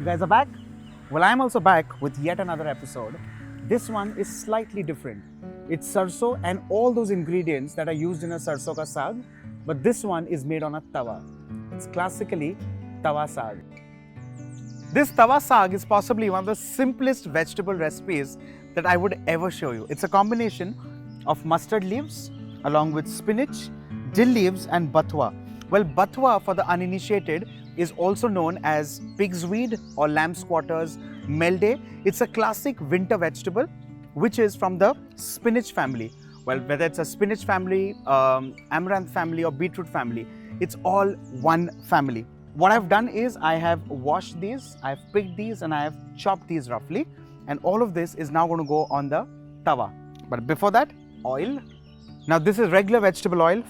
You guys are back? Well, I'm also back with yet another episode. This one is slightly different. It's sarso and all those ingredients that are used in a sarso ka saag, but this one is made on a tawa. It's classically tawa saag. This tawa saag is possibly one of the simplest vegetable recipes that I would ever show you. It's a combination of mustard leaves along with spinach, dill leaves and bathua. Well, bathua for the uninitiated is also known as pig's weed or lamb's quarters, melde. It's a classic winter vegetable which is from the spinach family. Well, whether it's a spinach family, amaranth family or beetroot family, it's all one family. What I've done is I have washed these, I've picked these and I have chopped these roughly, and all of this is now going to go on the tawa. But before that, oil. Now this is regular vegetable oil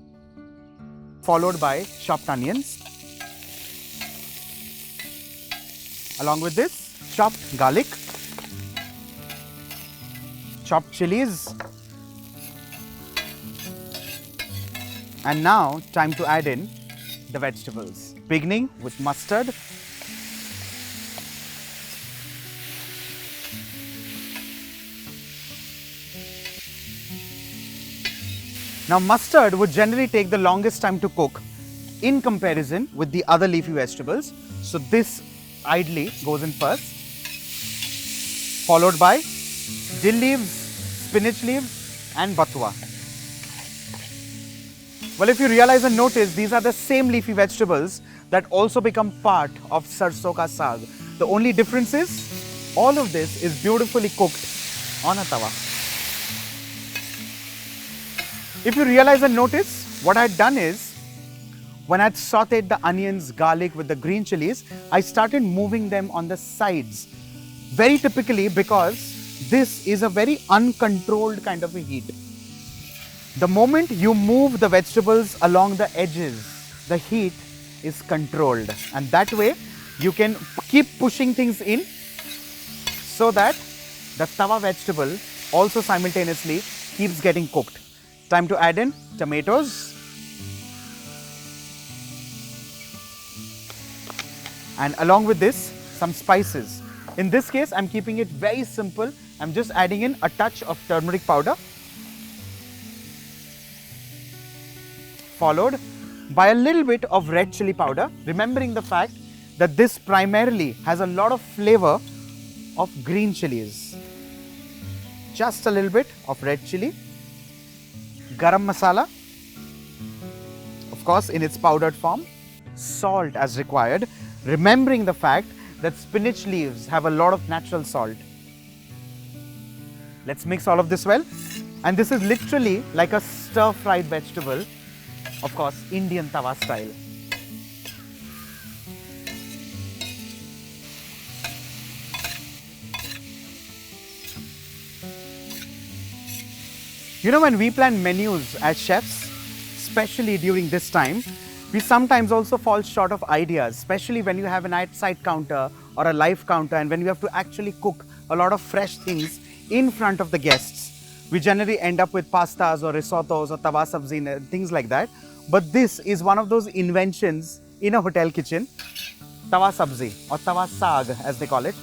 followed by chopped onions. Along with this, chopped garlic, chopped chillies, and now time to add in the vegetables. Beginning with mustard, now mustard would generally take the longest time to cook in comparison with the other leafy vegetables. So this ideally goes in first, followed by dill leaves, spinach leaves and bathua. Well, if you realize and notice, these are the same leafy vegetables that also become part of sarso ka saag. The only difference is all of this is beautifully cooked on a tawa. If you realize and notice, what I had done is, when I had sauteed the onions, garlic with the green chilies, I started moving them on the sides. Very typically because this is a very uncontrolled kind of a heat. The moment you move the vegetables along the edges, the heat is controlled, and that way you can keep pushing things in so that the tawa vegetable also simultaneously keeps getting cooked. Time to add in tomatoes and along with this some spices. In this case I'm keeping it very simple. I'm just adding in a touch of turmeric powder, followed by a little bit of red chili powder, remembering the fact that this primarily has a lot of flavor of green chilies. Just a little bit of red chili, garam masala, of course in its powdered form, salt as required, remembering the fact that spinach leaves have a lot of natural salt. Let's mix all of this well, and this is literally like a stir-fried vegetable, of course Indian tawa style. You know, when we plan menus as chefs, especially during this time, we sometimes also fall short of ideas, especially when you have an outside counter or a live counter and when you have to actually cook a lot of fresh things in front of the guests. We generally end up with pastas or risottos or tawa sabzi and things like that. But this is one of those inventions in a hotel kitchen, tawa sabzi or tawa saag as they call it.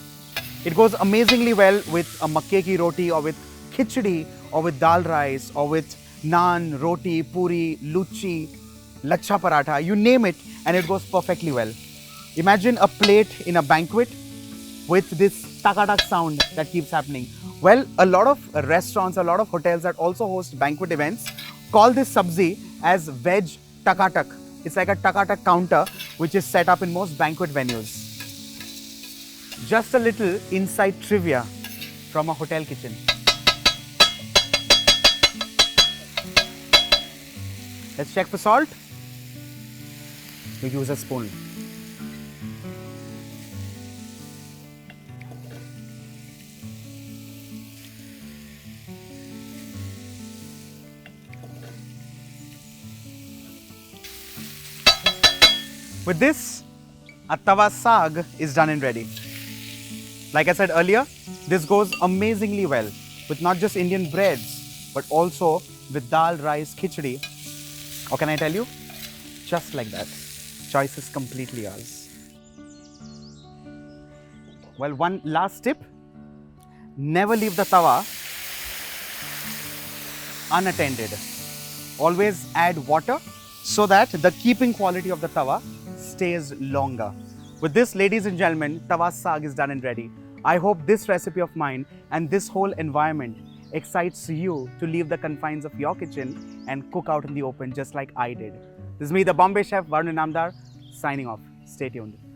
It goes amazingly well with a makke ki roti or with khichdi or with dal rice or with naan, roti, puri, luchi, lachha paratha, you name it, and it goes perfectly well. Imagine a plate in a banquet with this tak-tak sound that keeps happening. Well, a lot of restaurants, a lot of hotels that also host banquet events call this sabzi as veg tak-tak. It's like a tak-tak counter which is set up in most banquet venues. Just a little inside trivia from a hotel kitchen. Let's check for salt. We use a spoon. With this, a tawa saag is done and ready. Like I said earlier, this goes amazingly well with not just Indian breads, but also with dal, rice, khichdi. Or can I tell you? Just like that. Choice is completely yours. Well, one last tip, never leave the tawa unattended. Always add water so that the keeping quality of the tawa stays longer. With this, ladies and gentlemen, Tawa Saag is done and ready. I hope this recipe of mine and this whole environment excites you to leave the confines of your kitchen and cook out in the open just like I did. This is me, the Bombay chef, Varun Inamdar, signing off. Stay tuned.